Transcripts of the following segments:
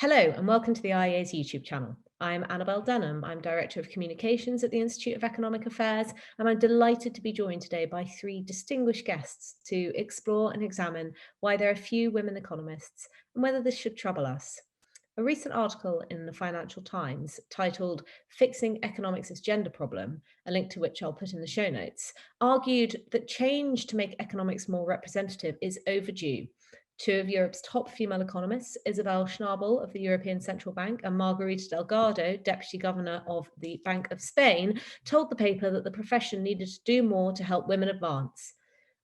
Hello and welcome to the IEA's YouTube channel. I'm Annabel Denham. I'm Director of Communications at the Institute of Economic Affairs, and I'm delighted to be joined today by three distinguished guests to explore and examine why there are few women economists and whether this should trouble us. A recent article in the Financial Times titled "Fixing Economics' Gender Problem," a link to which I'll put in the show notes, argued that change to make economics more representative is overdue. Two of Europe's top female economists, Isabel Schnabel of the European Central Bank and Margarita Delgado, Deputy Governor of the Bank of Spain, told the paper that the profession needed to do more to help women advance.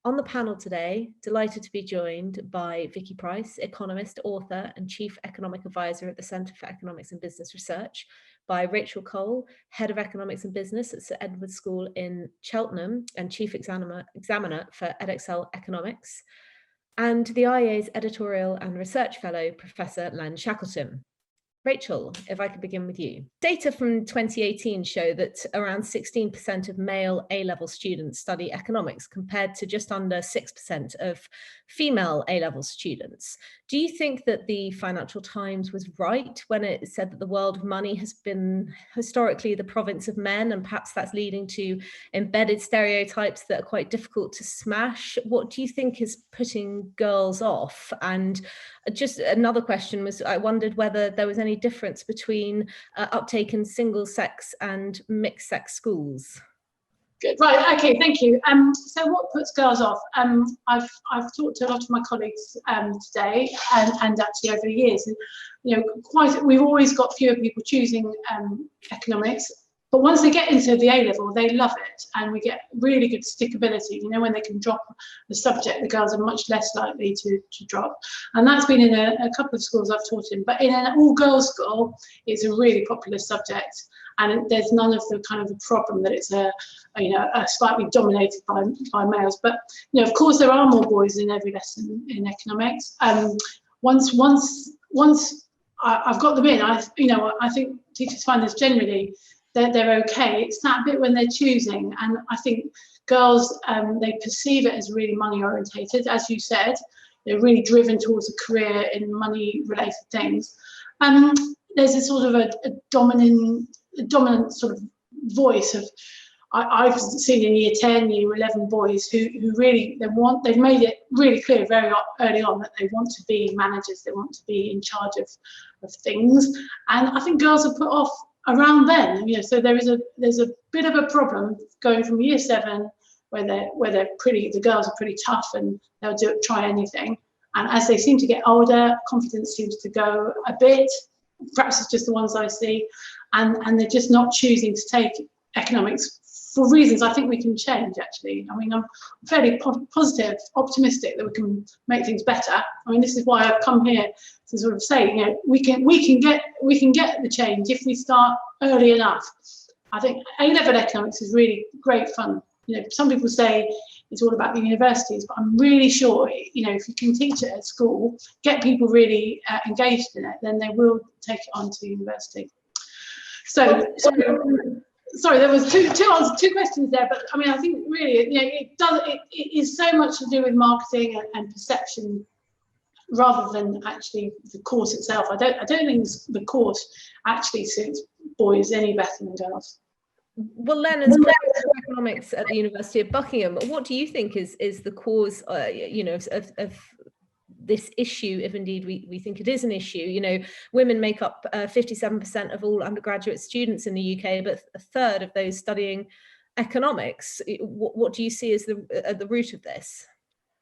On the panel today, delighted to be joined by Vicky Pryce, economist, author, and Chief Economic Advisor at the Centre for Economics and Business Research, by Rachel Cole, Head of Economics and Business at Sir Edward School in Cheltenham and Chief Examiner for EdExcel Economics, and the IEA's Editorial and Research Fellow, Professor Len Shackleton. Rachel, if I could begin with you. Data from 2018 show that around 16% of male A-level students study economics compared to just under 6% of female A-level students. Do you think that the Financial Times was right when it said that the world of money has been historically the province of men, and perhaps that's leading to embedded stereotypes that are quite difficult to smash? What do you think is putting girls off? And just another question was, I wondered whether there was any difference between uptake in single sex and mixed sex schools. Good. Right. Okay. Thank you. So what puts girls off? I've talked to a lot of my colleagues today, and actually over the years, and we've always got fewer people choosing economics. But once they get into the A-level, they love it, and we get really good stickability. When they can drop the subject, the girls are much less likely to drop. And that's been in a couple of schools I've taught in. But in an all-girls school, it's a really popular subject, and there's none of the kind of the problem that it's a slightly dominated by males. But of course, there are more boys in every lesson in economics. Once I've got them in, I think teachers find this generally. They're okay. It's that bit when they're choosing, and I think girls they perceive it as really money orientated, as you said. They're really driven towards a career in money related things. There's a sort of a dominant sort of voice of I've seen in year 10, year 11 boys who really they've made it really clear very early on that they want to be managers, they want to be in charge of things, and I think girls are put off around then. So there's a bit of a problem going from year 7 where the girls are pretty tough and they'll try anything, and as they seem to get older, confidence seems to go a bit. Perhaps it's just the ones I see, and they're just not choosing to take economics for reasons I think we can change. Actually, I'm fairly positive, optimistic that we can make things better. This is why I've come here to sort of say, we can get the change if we start early enough. I think A-level economics is really great fun. Some people say it's all about the universities, but I'm really sure, if you can teach it at school, get people really engaged in it, then they will take it on to university. So, sorry, there was two questions there, but I think really, it is so much to do with marketing and perception rather than actually the course itself. I don't think the course actually suits boys any better than girls. Well, Len, as Professor of Economics at the University of Buckingham, what do you think is the cause, of this issue, if indeed we think it is an issue? Women make up 57% of all undergraduate students in the UK, but a third of those studying economics. What do you see as the root of this?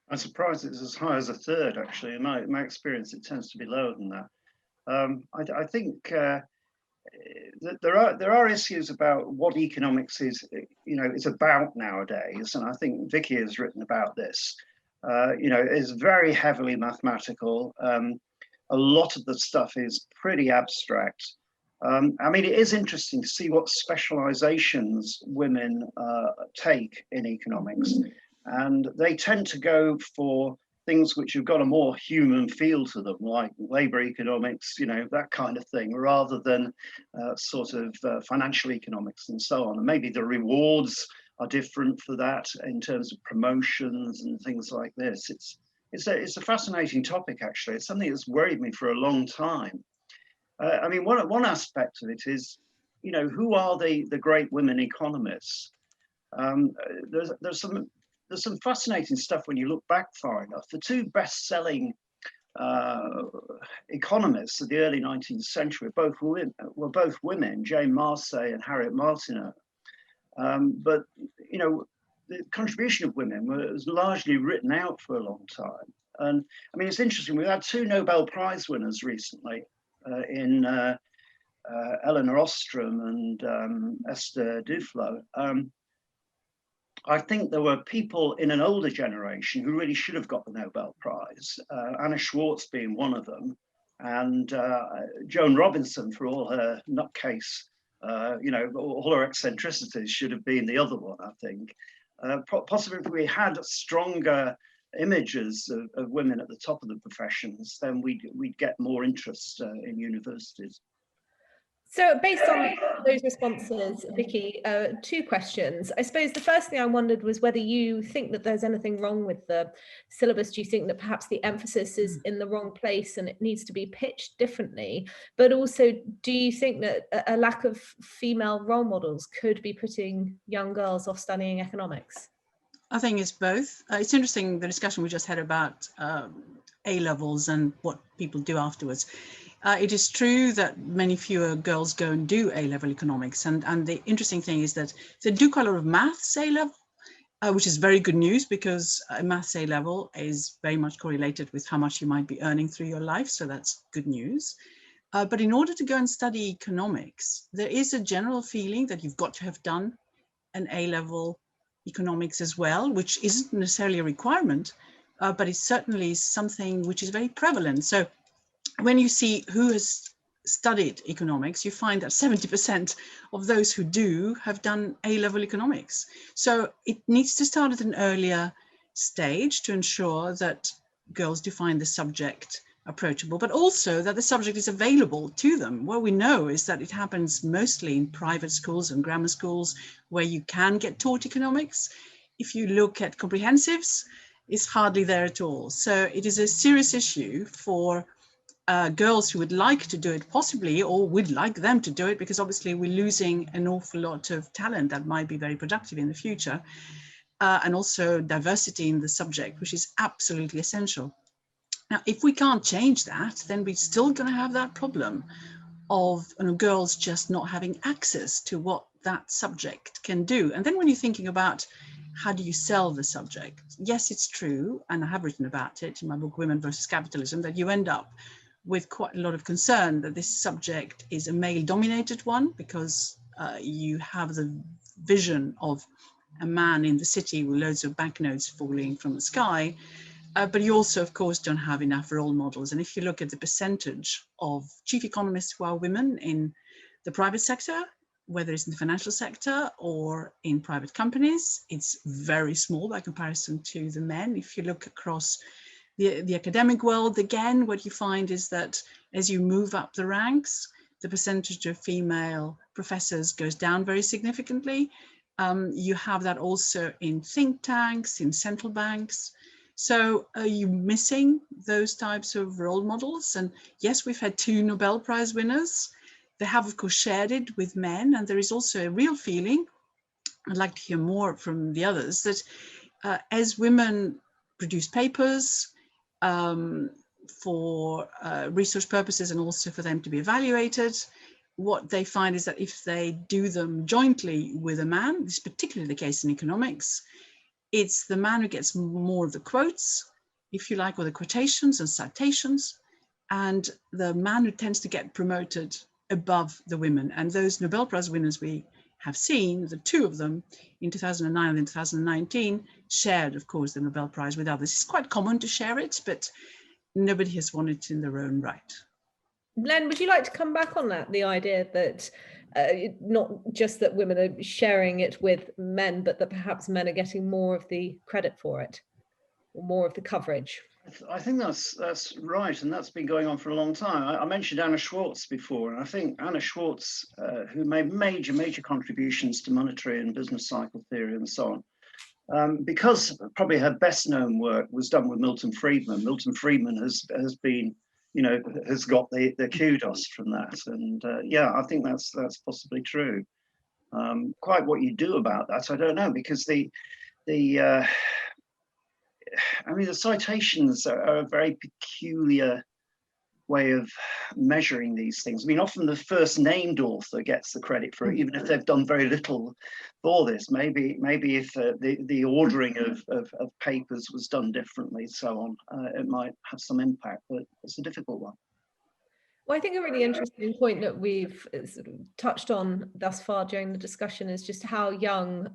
I'm surprised it's as high as a third, actually. In my experience, it tends to be lower than that. I think there are issues about what economics is about nowadays, and I think Vicky has written about this. It's very heavily mathematical. A lot of the stuff is pretty abstract. It is interesting to see what specializations women take in economics, and they tend to go for things which have got a more human feel to them, like labor economics, that kind of thing, rather than financial economics and so on. And maybe the rewards are different for that in terms of promotions and things like this. It's a fascinating topic, actually. It's something that's worried me for a long time. I mean, one aspect of it is, you know, who are the great women economists? There's some fascinating stuff when you look back far enough. The two best-selling economists of the early 19th century were both women, Jane Marsay and Harriet Martineau. But you know, the contribution of women was largely written out for a long time. And I mean, it's interesting. We've had two Nobel Prize winners recently in Elinor Ostrom and Esther Duflo. I think there were people in an older generation who really should have got the Nobel Prize, Anna Schwartz being one of them, and Joan Robinson, for all her nutcase, you know, all her eccentricities, should have been the other one, I think. Possibly if we had stronger images of women at the top of the professions, then we'd get more interest in universities. So based on those responses, Vicky, two questions. I suppose the first thing I wondered was whether you think that there's anything wrong with the syllabus. Do you think that perhaps the emphasis is in the wrong place and it needs to be pitched differently? But also, do you think that a lack of female role models could be putting young girls off studying economics? I think it's both. It's interesting, the discussion we just had about A-levels and what people do afterwards. It is true that many fewer girls go and do A-level economics. And the interesting thing is that they do quite a lot of maths A-level, which is very good news, because maths A-level is very much correlated with how much you might be earning through your life. So that's good news. But in order to go and study economics, there is a general feeling that you've got to have done an A-level economics as well, which isn't necessarily a requirement, but it certainly is something which is very prevalent. So when you see who has studied economics, you find that 70% of those who do have done A-level economics. So it needs to start at an earlier stage to ensure that girls do find the subject approachable, but also that the subject is available to them. What we know is that it happens mostly in private schools and grammar schools where you can get taught economics. If you look at comprehensives, it's hardly there at all. So it is a serious issue for girls who would like to do it possibly, or would like them to do it, because obviously we're losing an awful lot of talent that might be very productive in the future, and also diversity in the subject, which is absolutely essential. Now, if we can't change that, then we're still going to have that problem of girls just not having access to what that subject can do. And then when you're thinking about how do you sell the subject, yes, it's true, and I have written about it in my book, Women versus Capitalism, that you end up with quite a lot of concern that this subject is a male-dominated one, because you have the vision of a man in the city with loads of banknotes falling from the sky, but you also, of course, don't have enough role models. And if you look at the percentage of chief economists who are women in the private sector, whether it's in the financial sector or in private companies, it's very small by comparison to the men. If you look across the academic world, again, what you find is that as you move up the ranks, the percentage of female professors goes down very significantly. You have that also in think tanks, in central banks. So are you missing those types of role models? And yes, we've had 2 Nobel Prize winners. They have, of course, shared it with men. And there is also a real feeling, I'd like to hear more from the others, that as women produce papers, for research purposes and also for them to be evaluated, what they find is that if they do them jointly with a man, this is particularly the case in economics, it's the man who gets more of the quotes, if you like, or the quotations and citations, and the man who tends to get promoted above the women. And those Nobel Prize winners we have seen, the 2 of them in 2009 and in 2019, shared, of course, the Nobel Prize with others. It's quite common to share it, but nobody has won it in their own right. Len, would you like to come back on that, the idea that not just that women are sharing it with men, but that perhaps men are getting more of the credit for it, or more of the coverage? I think that's right, and that's been going on for a long time. I mentioned Anna Schwartz before, and I think Anna Schwartz, who made major contributions to monetary and business cycle theory and so on, because probably her best known work was done with Milton Friedman. Milton Friedman has been, has got the kudos from that. And yeah, I think that's possibly true. Quite what you do about that, I don't know, because the citations are a very peculiar way of measuring these things. I mean, often the first named author gets the credit for it, even if they've done very little for this. Maybe if the ordering of papers was done differently, so on, it might have some impact, but it's a difficult one. Well, I think a really interesting point that we've sort of touched on thus far during the discussion is just how young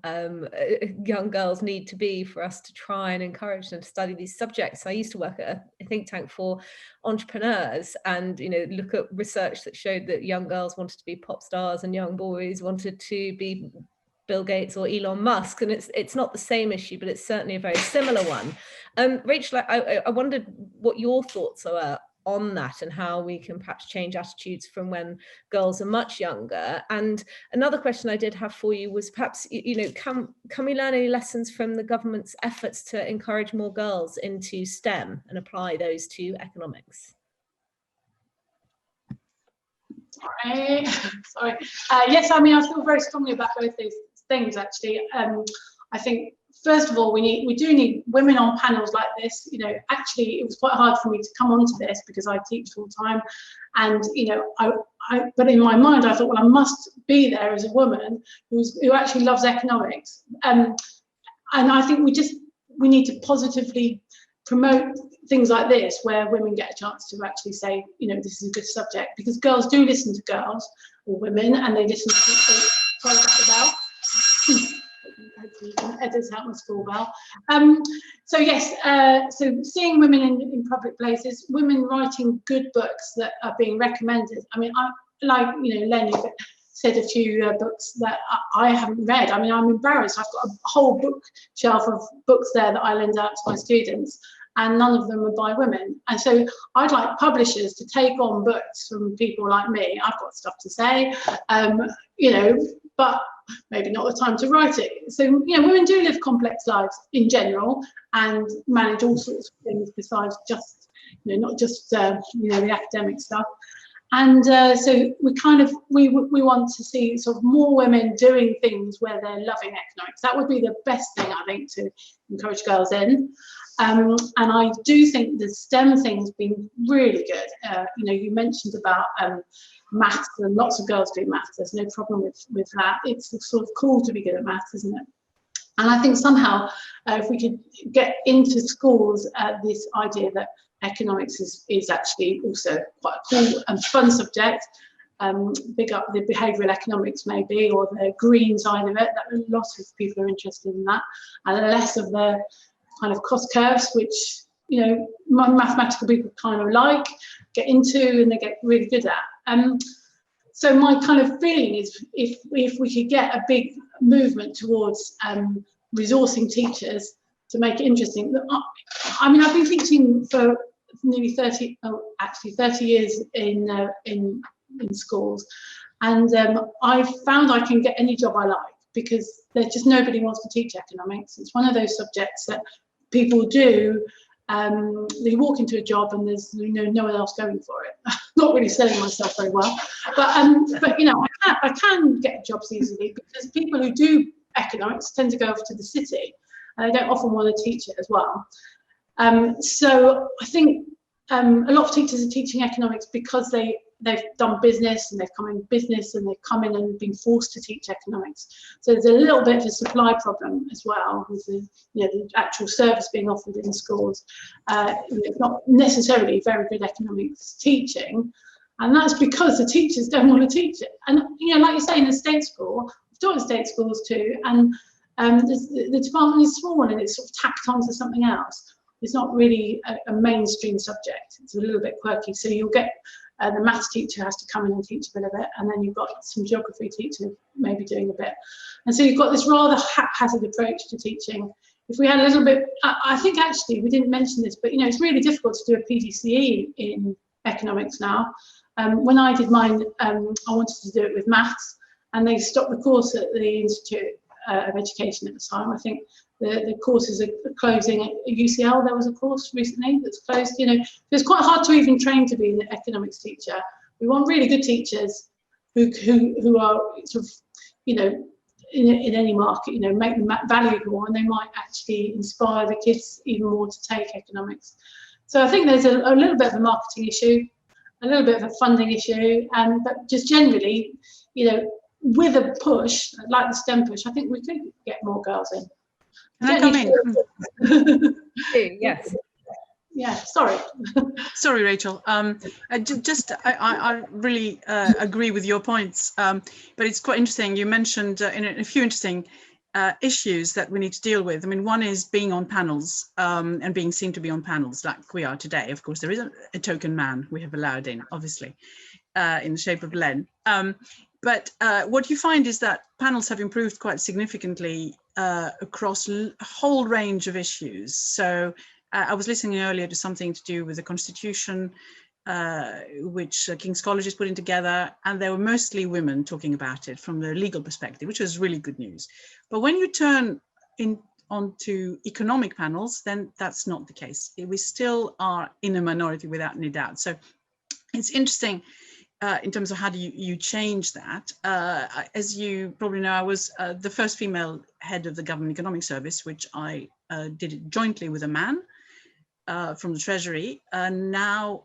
girls need to be for us to try and encourage them to study these subjects. I used to work at a think tank for entrepreneurs, and look at research that showed that young girls wanted to be pop stars and young boys wanted to be Bill Gates or Elon Musk, and it's not the same issue, but it's certainly a very similar one. Rachel, I wondered what your thoughts are on that and how we can perhaps change attitudes from when girls are much younger. And another question I did have for you was perhaps, can we learn any lessons from the government's efforts to encourage more girls into STEM and apply those to economics? Sorry. Yes, I feel very strongly about both these things, actually. I think, first of all, we do need women on panels like this. Actually, it was quite hard for me to come onto this because I teach full time, and but in my mind I thought, well, I must be there as a woman who actually loves economics, and I think we need to positively promote things like this where women get a chance to actually say, this is a good subject, because girls do listen to girls or women, and they listen to sorry about the bell. Hopefully you can edit out my school bell. So yes, so seeing women in public places, women writing good books that are being recommended. I like Len, you said a few books that I haven't read. I'm embarrassed. I've got a whole bookshelf of books there that I lend out to my students, and none of them are by women. And so I'd like publishers to take on books from people like me. I've got stuff to say, but maybe not the time to write it. So, women do live complex lives in general and manage all sorts of things besides just, not just, the academic stuff. And so we want to see sort of more women doing things where they're loving economics. That would be the best thing, I think, to encourage girls in. And I do think the STEM thing's been really good. You mentioned about maths, and lots of girls do maths. There's no problem with that. It's sort of cool to be good at maths, isn't it? And I think somehow, if we could get into schools this idea that economics is actually also quite a cool and fun subject, big up the behavioural economics maybe, or the green side of it, that a lot of people are interested in that, and less of the kind of cost curves, which mathematical people kind of get into and they get really good at. So my kind of feeling is if we could get a big movement towards resourcing teachers to make it interesting. I've been teaching for nearly 30 years in schools, and I've found I can get any job I like, because there's just nobody wants to teach economics. It's one of those subjects that people do. They walk into a job and there's no one else going for it. Not really selling myself very well, but I can get jobs easily, because people who do economics tend to go off to the city, and they don't often want to teach it as well. So I think a lot of teachers are teaching economics because they've done business, and they've come in business, and they've come in and been forced to teach economics. So there's a little bit of a supply problem as well with the actual service being offered in schools. It's not necessarily very good economics teaching, and that's because the teachers don't want to teach it. And like you say, in a state school, I've taught in state schools too, and the department is small and it's sort of tacked onto something else. It's not really a mainstream subject. It's a little bit quirky. So you'll get the maths teacher has to come in and teach a bit of it, and then you've got some geography teacher maybe doing a bit. And so you've got this rather haphazard approach to teaching. If we had a little bit, I think actually we didn't mention this, but it's really difficult to do a PGCE in economics now. When I did mine, I wanted to do it with maths, and they stopped the course at the Institute of Education at the time. I think the courses are closing. At UCL, there was a course recently that's closed. You know, it's quite hard to even train to be an economics teacher. We want really good teachers who are sort of, you know, in any market, you know, make them valuable, and they might actually inspire the kids even more to take economics. So I think there's a little bit of a marketing issue, a little bit of a funding issue, but just generally, you know, with a push like the STEM push, I think we could get more girls in. Can I come in? Yes. Yeah, sorry. Sorry, Rachel. I really agree with your points, but it's quite interesting. You mentioned in a few interesting issues that we need to deal with. I mean, one is being on panels and being seen to be on panels like we are today. Of course, there is a token man we have allowed in, obviously, in the shape of Len. But what you find is that panels have improved quite significantly across a whole range of issues. So I was listening earlier to something to do with the Constitution, which King's College is putting together, and there were mostly women talking about it from the legal perspective, which was really good news. But when you turn onto economic panels, then that's not the case. We still are in a minority without any doubt. So it's interesting in terms of how do you change that. As you probably know, I was the first female head of the Government Economic Service, which I did it jointly with a man from the Treasury. Now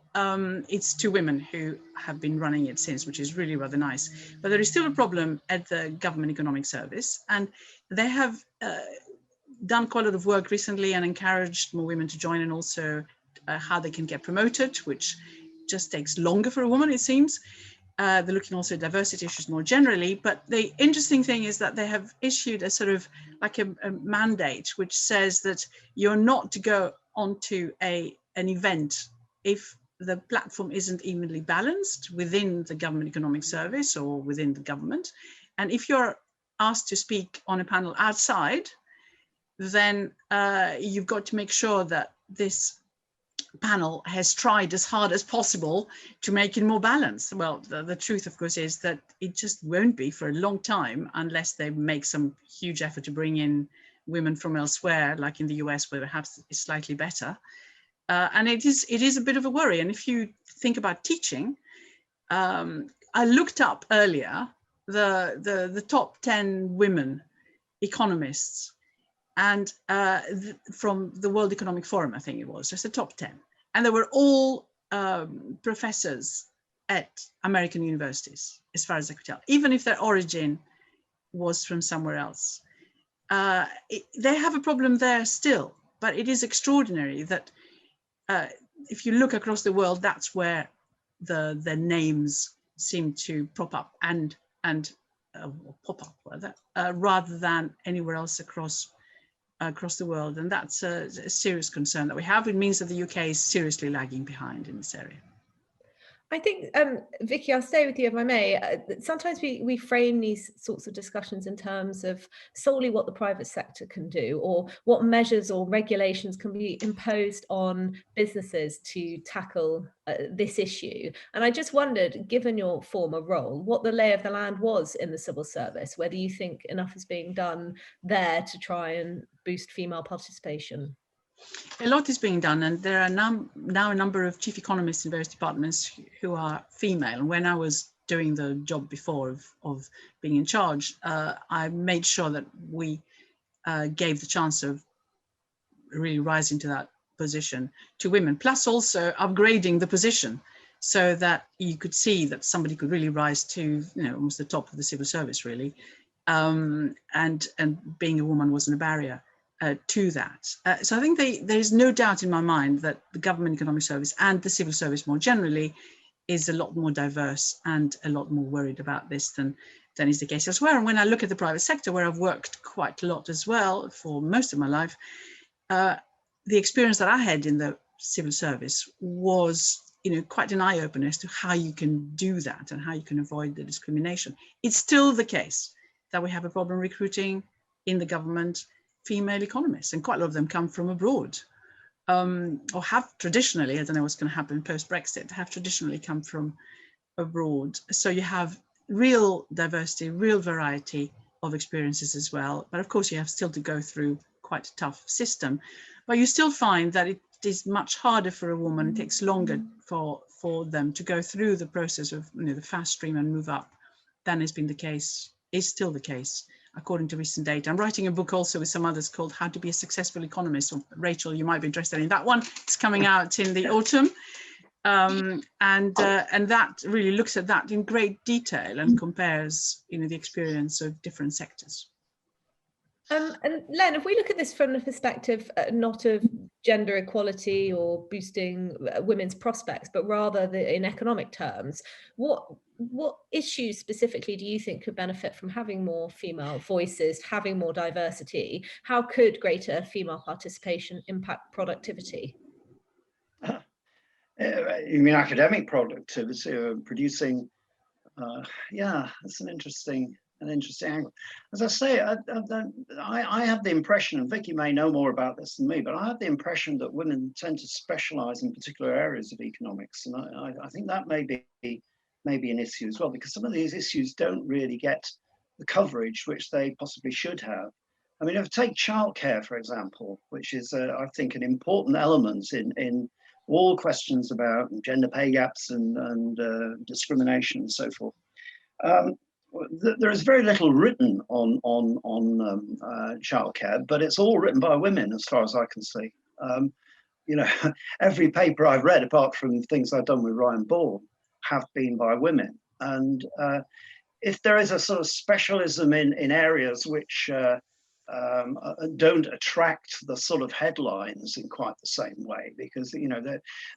it's two women who have been running it since, which is really rather nice. But there is still a problem at the Government Economic Service, and they have done quite a lot of work recently and encouraged more women to join, and also how they can get promoted, which just takes longer for a woman, it seems. They're looking also at diversity issues more generally, but the interesting thing is that they have issued a sort of like a mandate which says that you're not to go onto an event if the platform isn't evenly balanced within the Government Economic Service or within the government. And if you're asked to speak on a panel outside, then you've got to make sure that this panel has tried as hard as possible to make it more balanced. Well, the truth, of course, is that it just won't be for a long time unless they make some huge effort to bring in women from elsewhere, like in the US, where perhaps it's slightly better. And it is a bit of a worry. And if you think about teaching, I looked up earlier the top 10 women economists, and from the World Economic Forum, I think it was, just the top 10. And they were all professors at American universities, as far as I could tell, even if their origin was from somewhere else. They have a problem there still, but it is extraordinary that if you look across the world, that's where the names seem to pop up and pop up rather than anywhere else across the world. And that's a serious concern that we have. It means that the UK is seriously lagging behind in this area. I think, Vicky, I'll stay with you if I may. Sometimes we frame these sorts of discussions in terms of solely what the private sector can do, or what measures or regulations can be imposed on businesses to tackle this issue. And I just wondered, given your former role, what the lay of the land was in the civil service, whether you think enough is being done there to try and boost female participation. A lot is being done, and there are now a number of chief economists in various departments who are female. And when I was doing the job before of being in charge, I made sure that we gave the chance of really rising to that position to women, plus also upgrading the position so that you could see that somebody could really rise to, almost the top of the civil service, really. And being a woman wasn't a barrier to that. So I think there is no doubt in my mind that the Government Economic Service and the civil service more generally is a lot more diverse and a lot more worried about this than is the case elsewhere. And when I look at the private sector, where I've worked quite a lot as well for most of my life, the experience that I had in the civil service was quite an eye-opener as to how you can do that and how you can avoid the discrimination. It's still the case that we have a problem recruiting in the government female economists, and quite a lot of them come from abroad, or have traditionally, I don't know what's going to happen post-Brexit, have traditionally come from abroad. So you have real diversity, real variety of experiences as well. But of course, you have still to go through quite a tough system. But you still find that it is much harder for a woman. It takes longer for them to go through the process of, you know, the fast stream and move up than has been the case, is still the case, according to recent data. I'm writing a book also with some others called How to Be a Successful Economist. Or Rachel, you might be interested in that one. It's coming out in the autumn. And that really looks at that in great detail and compares, you know, the experience of different sectors. And Len, if we look at this from the perspective not of gender equality or boosting women's prospects, but rather in economic terms, what issues specifically do you think could benefit from having more female voices, having more diversity? How could greater female participation impact productivity? You mean academic productivity or producing? Yeah, that's an interesting angle. As I say, I have the impression, and Vicky may know more about this than me, but I have the impression that women tend to specialize in particular areas of economics, and I think that may be an issue as well, because some of these issues don't really get the coverage which they possibly should have. I mean, if you take childcare, for example, which is, I think, an important element in all questions about gender pay gaps and discrimination and so forth. There is very little written on childcare, but it's all written by women, as far as I can see. You know, every paper I've read, apart from things I've done with Ryan Ball, have been by women. And if there is a sort of specialism in areas which don't attract the sort of headlines in quite the same way, because, you know,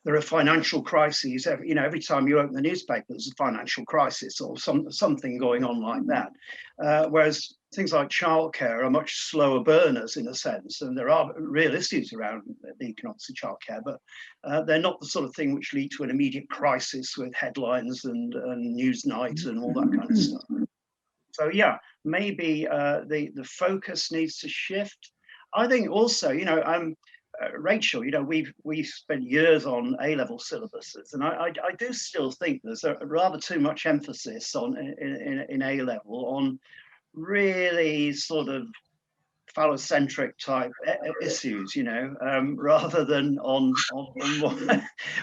there are financial crises. Every time you open the newspaper, there's a financial crisis or something going on like that. Whereas things like childcare are much slower burners in a sense, and there are real issues around the economics of childcare, but they're not the sort of thing which lead to an immediate crisis with headlines and Newsnight and all that kind of stuff. So yeah, maybe the focus needs to shift. I think also, you know, Rachel, you know, we've spent years on A-level syllabuses, and I do still think there's a rather too much emphasis on in A-level on really sort of phallocentric type issues, you know, rather than on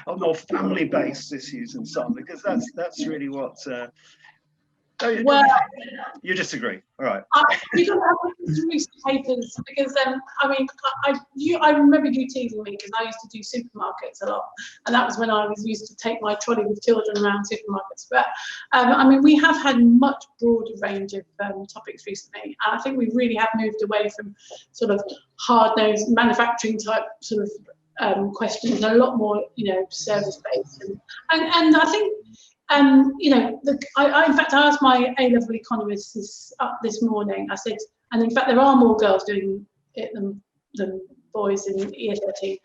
more family-based issues and so on, because that's really what. Well, you disagree, all right? You don't have to read papers because I mean, I remember you teasing me because I used to do supermarkets a lot, and that was when I was used to take my trolley with children around supermarkets. But I mean, we have had much broader range of topics recently, and I think we really have moved away from sort of hard-nosed manufacturing type sort of questions, and a lot more, you know, service-based, and I think. You know, I in fact I asked my A-level economists this morning. I said, and in fact there are more girls doing it than boys in year 13.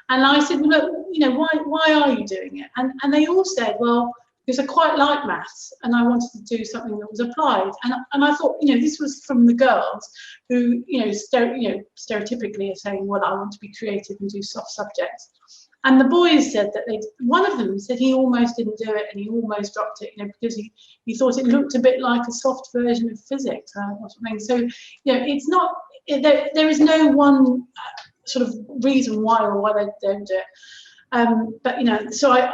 And I said, well, look, you know, why are you doing it? And they all said, well, because I quite like maths and I wanted to do something that was applied. And I thought, you know, this was from the girls who, you know, stereotypically are saying, well, I want to be creative and do soft subjects. And the boys said that one of them said he almost didn't do it and he almost dropped it, you know, because he thought it looked a bit like a soft version of physics or something. So, you know, it's not, there is no one sort of reason why they don't do it. But, you know, so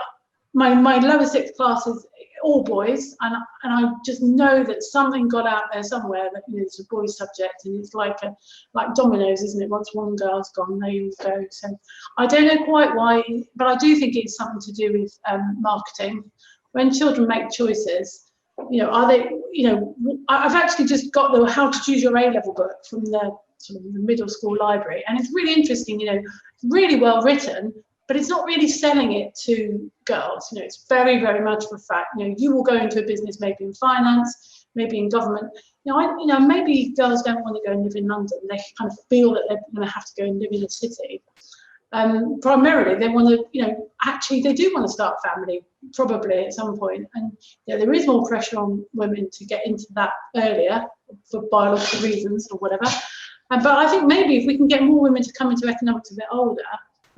my lower sixth class is all boys, and I just know that something got out there somewhere that, you know, it's a boys subject, and it's like dominoes, isn't it? Once one girl's gone, they all go. So I don't know quite why, but I do think it's something to do with marketing. When children make choices, you know, are they, you know, I've actually just got the How to Choose Your A-level book from the sort of the middle school library, and it's really interesting, you know, really well written. But it's not really selling it to girls. You know, it's very, very much for a fact. You know, you will go into a business, maybe in finance, maybe in government. You know, maybe girls don't want to go and live in London. They kind of feel that they're going to have to go and live in a city. Primarily, they want to, you know, actually they do want to start a family, probably at some point. And you know, there is more pressure on women to get into that earlier for biological reasons or whatever. But I think maybe if we can get more women to come into economics a bit older,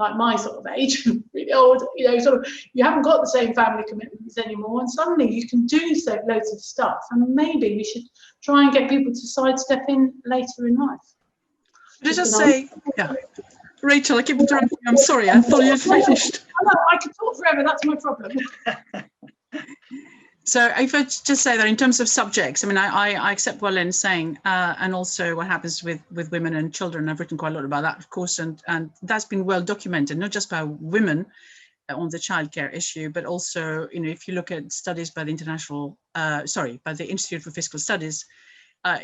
like my sort of age, really old, sort of, you haven't got the same family commitments anymore, and suddenly you can do so loads of stuff, and maybe we should try and get people to sidestep in later in life. Did I just say, yeah. Rachel, I keep interrupting you. I'm sorry, I thought you'd finished. No, I could talk forever, that's my problem. So if I just say that in terms of subjects, I mean, I accept what Len's saying, and also what happens with women and children. I've written quite a lot about that, of course, and that's been well documented, not just by women on the childcare issue, but also, if you look at studies by the by the Institute for Fiscal Studies,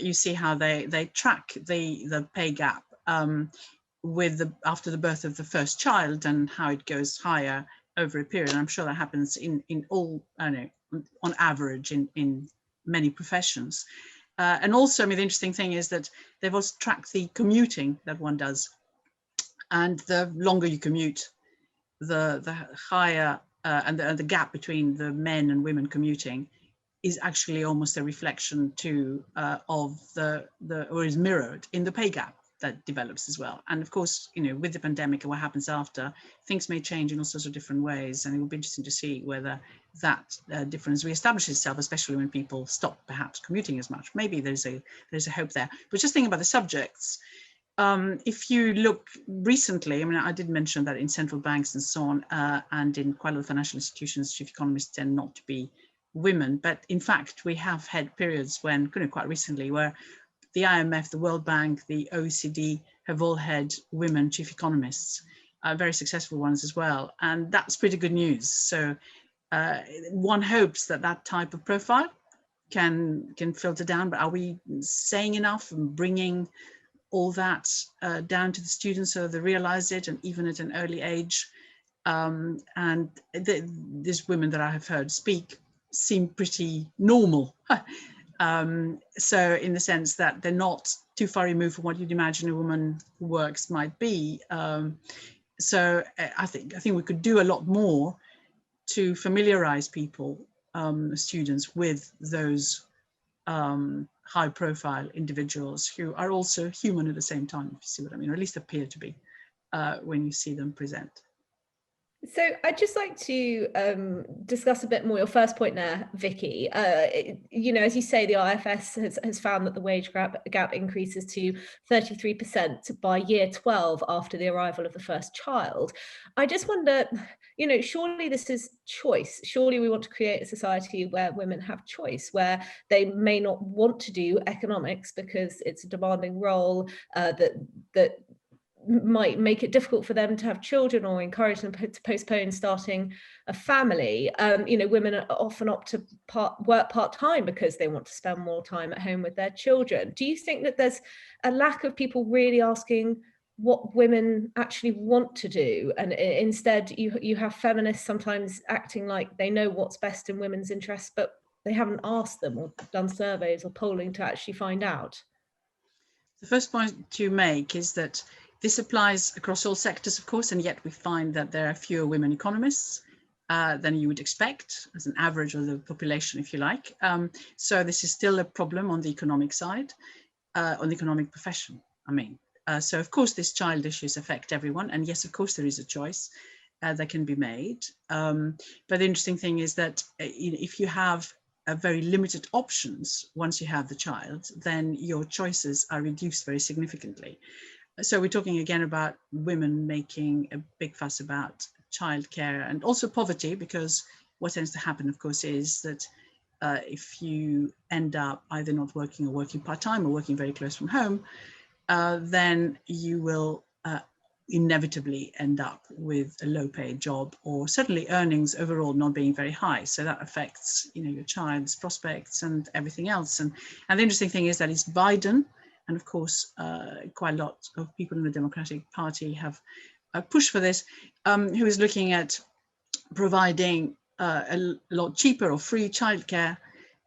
you see how they track the pay gap after the birth of the first child and how it goes higher over a period. And I'm sure that happens in all, on average in many professions. And also, I mean, the interesting thing is that they've also tracked the commuting that one does. And the longer you commute, the higher, and the gap between the men and women commuting is actually almost a reflection too of or is mirrored in the pay gap that develops as well. And of course, with the pandemic and what happens after, things may change in all sorts of different ways, and it will be interesting to see whether that difference reestablishes itself, especially when people stop perhaps commuting as much. Maybe there's a hope there. But just thinking about the subjects, if you look recently, I mean, I did mention that in central banks and so on, and in quite a lot of financial institutions, chief economists tend not to be women. But in fact, we have had periods when, quite recently, where the IMF, the World Bank, the OECD have all had women chief economists, very successful ones as well. And that's pretty good news. So one hopes that type of profile can filter down, but are we saying enough and bringing all that down to the students so they realize it, and even at an early age? And these women that I have heard speak seem pretty normal. So in the sense that they're not too far removed from what you'd imagine a woman who works might be. So I think we could do a lot more to familiarize people, students, with those high profile individuals who are also human at the same time, if you see what I mean, or at least appear to be when you see them present. So I'd just like to discuss a bit more your first point there, Vicky. As you say, the IFS has found that the wage gap increases to 33% by year 12 after the arrival of the first child. I just wonder, surely this is choice. Surely we want to create a society where women have choice, where they may not want to do economics because it's a demanding role that might make it difficult for them to have children, or encourage them to postpone starting a family. Women often opt to work part-time because they want to spend more time at home with their children. Do you think that there's a lack of people really asking what women actually want to do, and instead you have feminists sometimes acting like they know what's best in women's interests, but they haven't asked them or done surveys or polling to actually find out? The first point to make is that this applies across all sectors, of course, and yet we find that there are fewer women economists than you would expect as an average of the population, if you like. So this is still a problem on the economic side, on the economic profession, I mean. So of course, these child issues affect everyone. And yes, of course, there is a choice that can be made. But the interesting thing is that if you have very limited options once you have the child, then your choices are reduced very significantly. So we're talking again about women making a big fuss about childcare and also poverty, because what tends to happen, of course, is that if you end up either not working or working part-time or working very close from home, then you will inevitably end up with a low-paid job, or certainly earnings overall not being very high. So that affects, your child's prospects and everything else. And the interesting thing is that it's Biden, and of course, quite a lot of people in the Democratic Party have pushed for this, who is looking at providing a lot cheaper or free childcare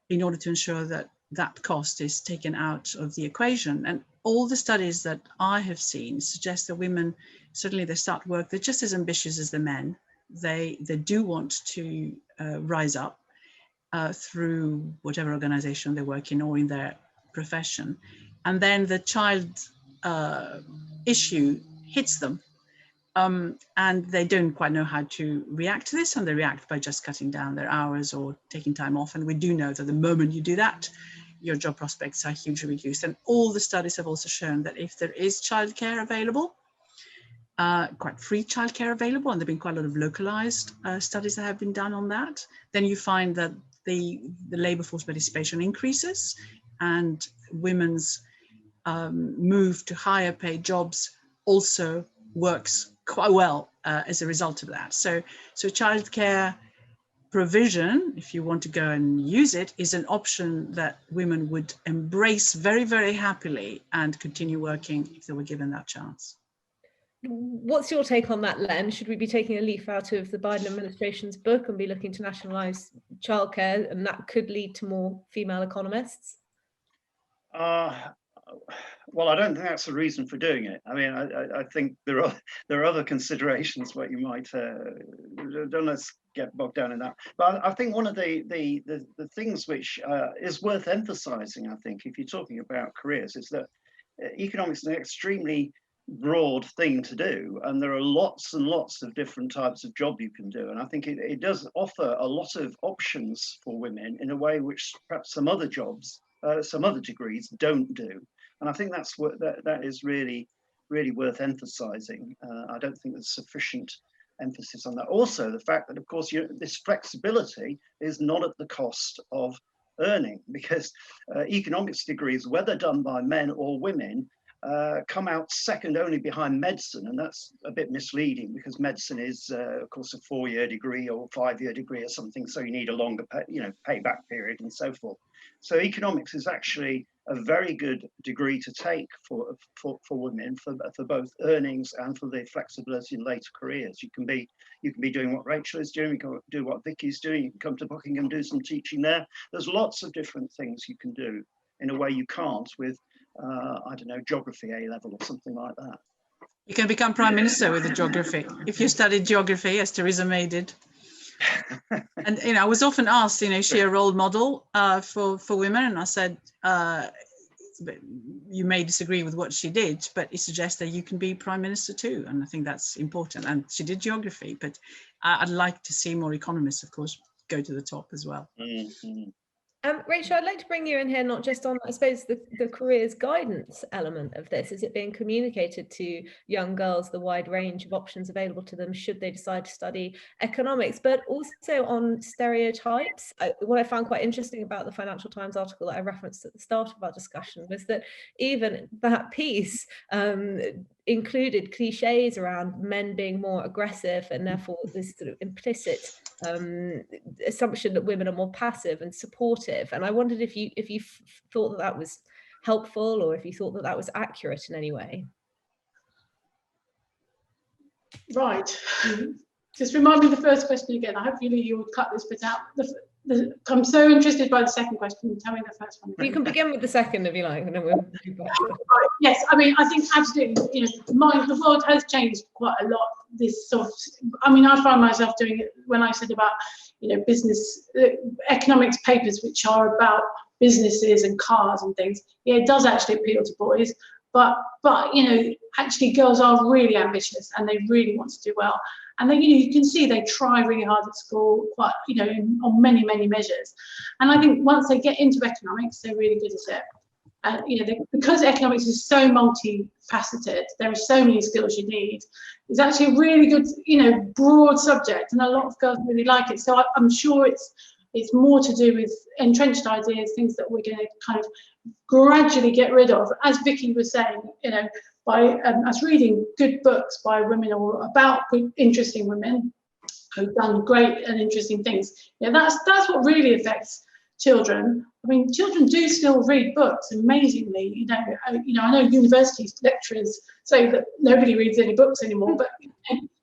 in order to ensure that that cost is taken out of the equation. And all the studies that I have seen suggest that women, certainly they start work, they're just as ambitious as the men. They do want to rise up through whatever organization they work in or in their profession. And then the child issue hits them. and they don't quite know how to react to this, and they react by just cutting down their hours or taking time off. And we do know that the moment you do that, your job prospects are hugely reduced. And all the studies have also shown that if there is childcare available, quite free childcare available, and there have been quite a lot of localized studies that have been done on that, then you find that the labor force participation increases, and women's move to higher paid jobs also works quite well as a result of that. So childcare provision, if you want to go and use it, is an option that women would embrace very, very happily and continue working if they were given that chance. What's your take on that, Len? Should we be taking a leaf out of the Biden administration's book and be looking to nationalise childcare, and that could lead to more female economists? Well, I don't think that's the reason for doing it. I mean, I think there are other considerations where you might don't let's get bogged down in that. But I think one of the things which is worth emphasising, I think, if you're talking about careers, is that economics is an extremely broad thing to do, and there are lots and lots of different types of job you can do, and I think it does offer a lot of options for women in a way which perhaps some other jobs, some other degrees don't do. And I think that's what that is really worth emphasizing. I don't think there's sufficient emphasis on that. Also, the fact that, of course, this flexibility is not at the cost of earning, because economics degrees, whether done by men or women, come out second only behind medicine, and that's a bit misleading, because medicine is, of course, a 4-year degree or 5-year degree or something, so you need a longer, payback period and so forth. So economics is actually a very good degree to take for women, for both earnings and for the flexibility in later careers. You can be doing what Rachel is doing, you can do what Vicky's doing, you can come to Buckingham, do some teaching there. There's lots of different things you can do in a way you can't with I don't know, geography A level or something like that. You can become prime minister with the geography if you studied geography, as Theresa May did. And I was often asked, is she a role model for women? And I said, you may disagree with what she did, but it suggests that you can be prime minister too, and I think that's important. And she did geography, but I'd like to see more economists, of course, go to the top as well. Mm-hmm. Rachel, I'd like to bring you in here, not just on, I suppose, the careers guidance element of this. Is it being communicated to young girls, the wide range of options available to them should they decide to study economics, but also on stereotypes? What I found quite interesting about the Financial Times article that I referenced at the start of our discussion was that even that piece included cliches around men being more aggressive, and therefore this sort of implicit assumption that women are more passive and supportive. And I wondered if you thought that was helpful, or if you thought that was accurate in any way. Right. Just remind me of the first question again. I hope you would cut this bit out. I'm so interested by the second question. Tell me the first one. You can begin with the second if you like, and then we'll do that. Yes, I mean, I think absolutely, the world has changed quite a lot. This sort of, I mean, I find myself doing it when I said about, business, economics papers, which are about businesses and cars and things. Yeah, it does actually appeal to boys, but actually girls are really ambitious and they really want to do well. And then, you can see they try really hard at school, quite, on many, many measures. And I think once they get into economics, they're really good at it. Because economics is so multifaceted, there are so many skills you need. It's actually a really good, broad subject, and a lot of girls really like it. So I'm sure it's more to do with entrenched ideas, things that we're going to kind of gradually get rid of. As Vicky was saying, by us reading good books by women or about interesting women who've done great and interesting things. That's what really affects children. I mean, children do still read books amazingly. I know university lecturers say that nobody reads any books anymore, but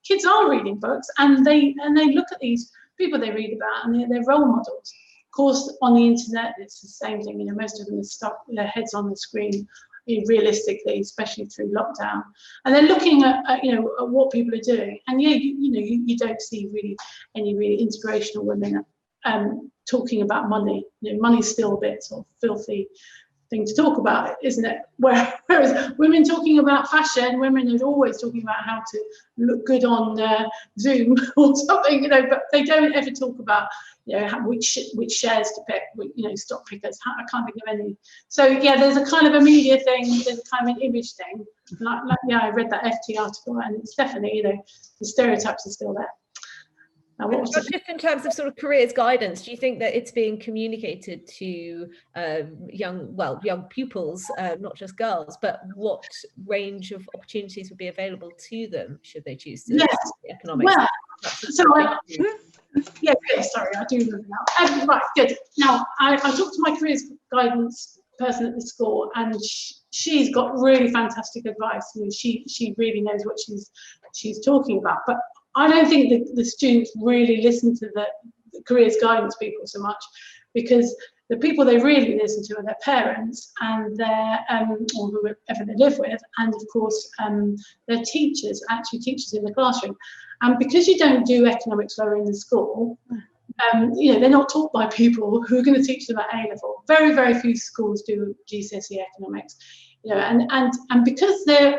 kids are reading books, and they look at these people they read about, and they're role models. Of course, on the internet, it's the same thing. Most of them are stuck with their heads on the screen, realistically, especially through lockdown, and they're looking at what people are doing. And you don't see really any really inspirational women talking about money. Money's still a bit sort of filthy thing to talk about, isn't it? Whereas women talking about fashion, women are always talking about how to look good on Zoom or something, you know, but they don't ever talk about, you know, which shares to pick, you know, stock pickers. I can't think of any. So yeah, there's a kind of a media thing, there's a kind of an image thing. Like yeah, I read that FT article, and it's definitely, you know, the stereotypes are still there. Now, what was just in terms of sort of careers guidance, do you think that it's being communicated to young pupils, not just girls, but what range of opportunities would be available to them should they choose to study economics? Well, so yeah, sorry, I do remember now. Right, good. Now, I talked to my careers guidance person at the school, and she's got really fantastic advice. You know, she really knows what she's talking about. But I don't think the students really listen to the careers guidance people so much, because the people they really listen to are their parents and their or whoever they live with, and of course their teachers, actually teachers in the classroom. And because you don't do economics lower in the school, you know, they're not taught by people who are going to teach them at A level. Very, very few schools do GCSE economics. You know, and because they're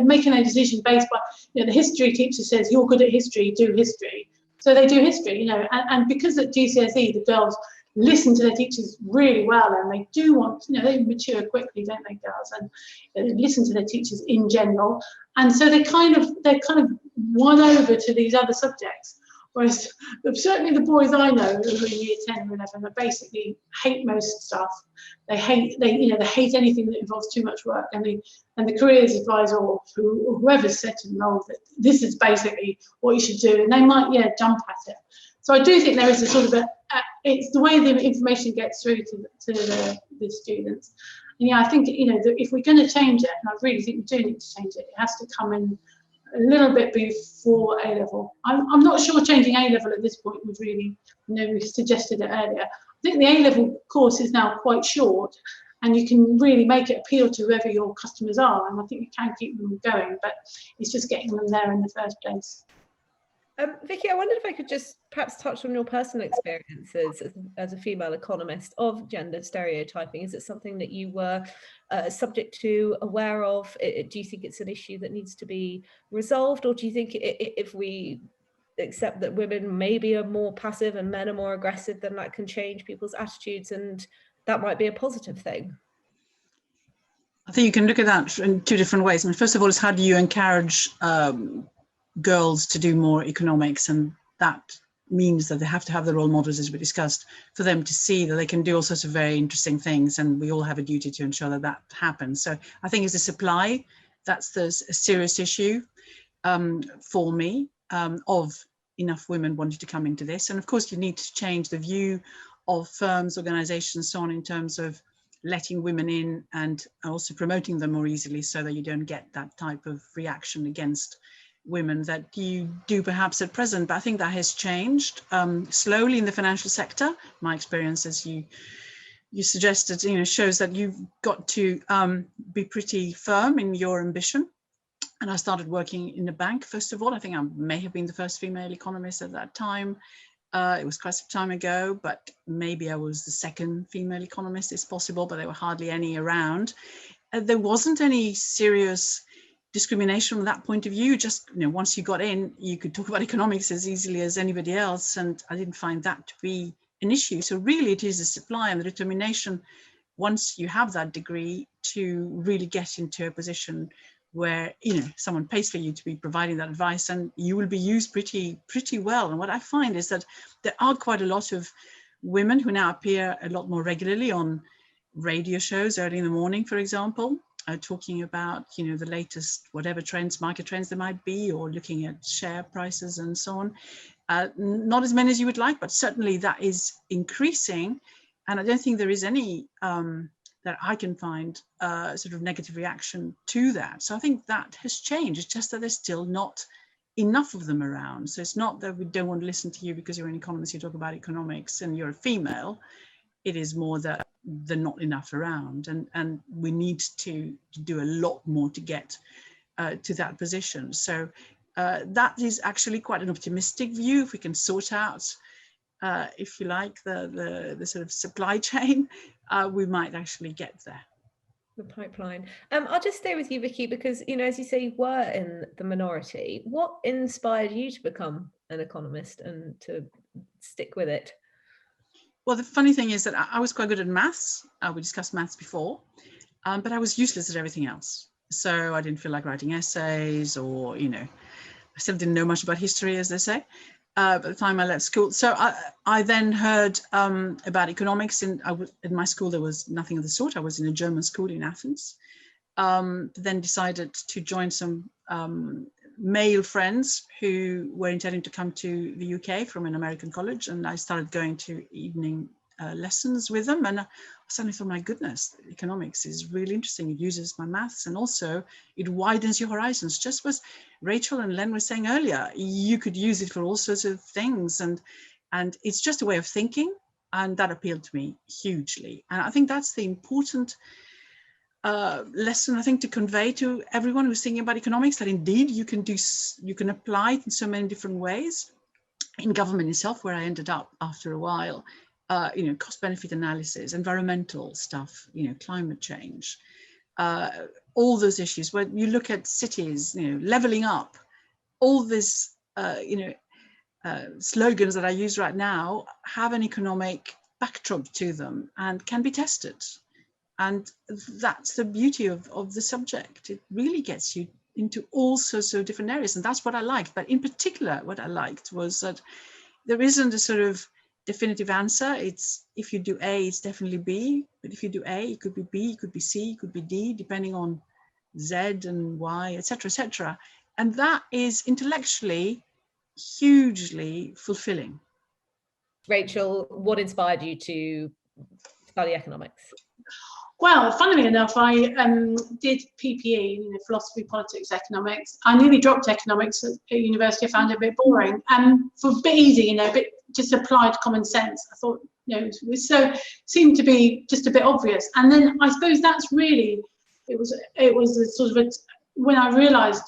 making a decision based by, you know, the history teacher says you're good at history, do history, so they do history. You know, and because at GCSE the girls listen to their teachers really well, and they do want, you know, they mature quickly, don't they, girls, and they listen to their teachers in general, and so they're kind of won over to these other subjects. Whereas certainly the boys I know who are in year 10 or 11 are basically hate most stuff. They hate anything that involves too much work. And the careers advisor or whoever's said to them, oh, this is basically what you should do, and they might jump at it. So I do think there is a sort of it's the way the information gets through to the students. And yeah, I think, you know, that if we're going to change it, and I really think we do need to change it, it has to come in a little bit before A level. I'm not sure changing A level at this point would really, you know, we suggested it earlier. I think the A level course is now quite short, and you can really make it appeal to whoever your customers are, and I think you can keep them going, but it's just getting them there in the first place. Vicky, I wondered if I could just perhaps touch on your personal experiences as a female economist of gender stereotyping. Is it something that you were subject to, aware of? Do you think it's an issue that needs to be resolved, or do you think if we accept that women maybe are more passive and men are more aggressive, then that can change people's attitudes and that might be a positive thing? I think you can look at that in two different ways. I mean, first of all, is how do you encourage girls to do more economics, and that means that they have to have the role models, as we discussed, for them to see that they can do all sorts of very interesting things, and we all have a duty to ensure that that happens. So I think it's the supply that's a serious issue for me, of enough women wanting to come into this. And of course you need to change the view of firms, organizations, so on, in terms of letting women in and also promoting them more easily, so that you don't get that type of reaction against women that you do perhaps at present. But I think that has changed slowly in the financial sector. My experience, as you suggested, you know, shows that you've got to be pretty firm in your ambition. And I started working in a bank, first of all. I think I may have been the first female economist at that time. It was quite some time ago, but maybe I was the second female economist. It's possible, but there were hardly any around. There wasn't any serious discrimination from that point of view. Just, you know, once you got in, you could talk about economics as easily as anybody else, and I didn't find that to be an issue. So really it is the supply and the determination, once you have that degree, to really get into a position where, you know, someone pays for you to be providing that advice, and you will be used pretty well. And what I find is that there are quite a lot of women who now appear a lot more regularly on radio shows early in the morning, for example, talking about, you know, the latest whatever trends, market trends there might be, or looking at share prices and so on. Not as many as you would like, but certainly that is increasing. And I don't think there is any that I can find sort of negative reaction to that. So I think that has changed. It's just that there's still not enough of them around. So it's not that we don't want to listen to you because you're an economist, you talk about economics and you're a female. It is more that they're not enough around, and we need to do a lot more to get to that position. So that is actually quite an optimistic view. If we can sort out if you like, the sort of supply chain, we might actually get there. The pipeline. I'll just stay with you, Vicky, because, you know, as you say, you were in the minority. What inspired you to become an economist and to stick with it? Well, the funny thing is that I was quite good at maths. We discussed maths before, but I was useless at everything else. So I didn't feel like writing essays, or, you know, I still didn't know much about history, as they say, by the time I left school. So I then heard about economics. In my school, there was nothing of the sort. I was in a German school in Athens. Then decided to join some male friends who were intending to come to the UK from an American college, and I started going to evening lessons with them, and I suddenly thought, my goodness, economics is really interesting. It uses my maths, and also it widens your horizons. Just as Rachel and Len were saying earlier, you could use it for all sorts of things, and it's just a way of thinking, and that appealed to me hugely. And I think that's the important lesson, I think, to convey to everyone who's thinking about economics, that indeed you can apply it in so many different ways. In government itself, where I ended up after a while, you know, cost benefit analysis, environmental stuff, you know, climate change, all those issues. When you look at cities, you know, leveling up, all this, you know, slogans that I use right now have an economic backdrop to them and can be tested. And that's the beauty of the subject. It really gets you into all sorts of different areas. And that's what I liked. But in particular, what I liked was that there isn't a sort of definitive answer. It's, if you do A, it's definitely B. But if you do A, it could be B, it could be C, it could be D, depending on Z and Y, etc., etc. And that is intellectually hugely fulfilling. Rachel, what inspired you to study economics? Well, funnily enough, I did PPE, you know, philosophy, politics, economics. I nearly dropped economics at university. I found it a bit boring, and for a bit easy, you know, a bit just applied common sense. I thought, you know, it seemed to be just a bit obvious. And then I suppose that's really, it was a sort of when I realised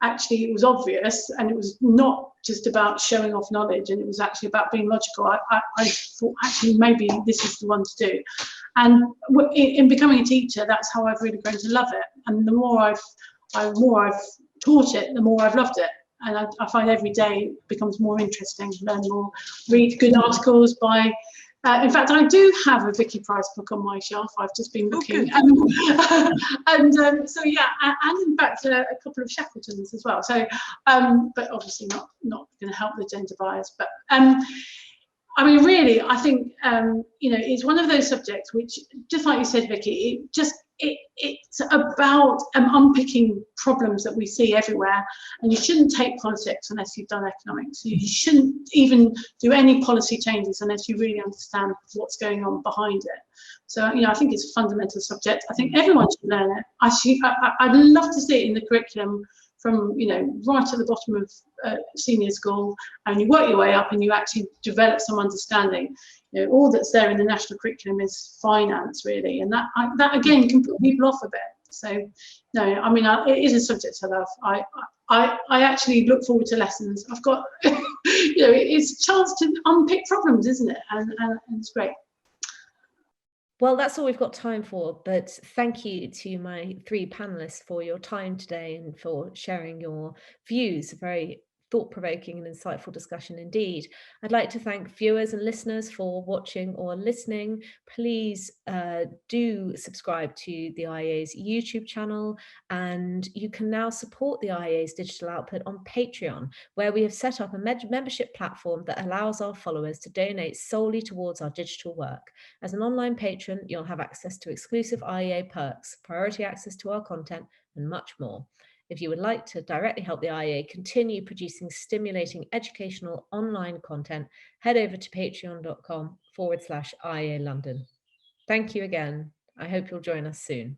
actually it was obvious, and it was not just about showing off knowledge, and it was actually about being logical. I thought, actually, maybe this is the one to do. And in becoming a teacher, that's how I've really grown to love it. And the more I've taught it, the more I've loved it. And I find every day becomes more interesting, learn more, read good articles by. In fact, I do have a Vicky Pryce book on my shelf. I've just been looking, so yeah, and in fact a couple of Shackletons as well. So, but obviously not going to help the gender bias. But I mean, really, I think you know, it's one of those subjects which, just like you said, Vicky, it's about unpicking problems that we see everywhere. And you shouldn't take politics unless you've done economics. You shouldn't even do any policy changes unless you really understand what's going on behind it. So, you know, I think it's a fundamental subject. I think everyone should learn it. I'd love to see it in the curriculum from, you know, right at the bottom of senior school, and you work your way up and you actually develop some understanding. You know, all that's there in the national curriculum is finance, really, and that again can put people off a bit. So, no, I mean, it is a subject I love. I actually look forward to lessons. I've got, you know, it's a chance to unpick problems, isn't it? And it's great. Well, that's all we've got time for, but thank you to my three panelists for your time today and for sharing your views. A very thought-provoking and insightful discussion indeed. I'd like to thank viewers and listeners for watching or listening. Please do subscribe to the IEA's YouTube channel, and you can now support the IEA's digital output on Patreon, where we have set up a membership platform that allows our followers to donate solely towards our digital work. As an online patron, you'll have access to exclusive IEA perks, priority access to our content, and much more. If you would like to directly help the IEA continue producing stimulating educational online content, head over to patreon.com/IEA London. Thank you again. I hope you'll join us soon.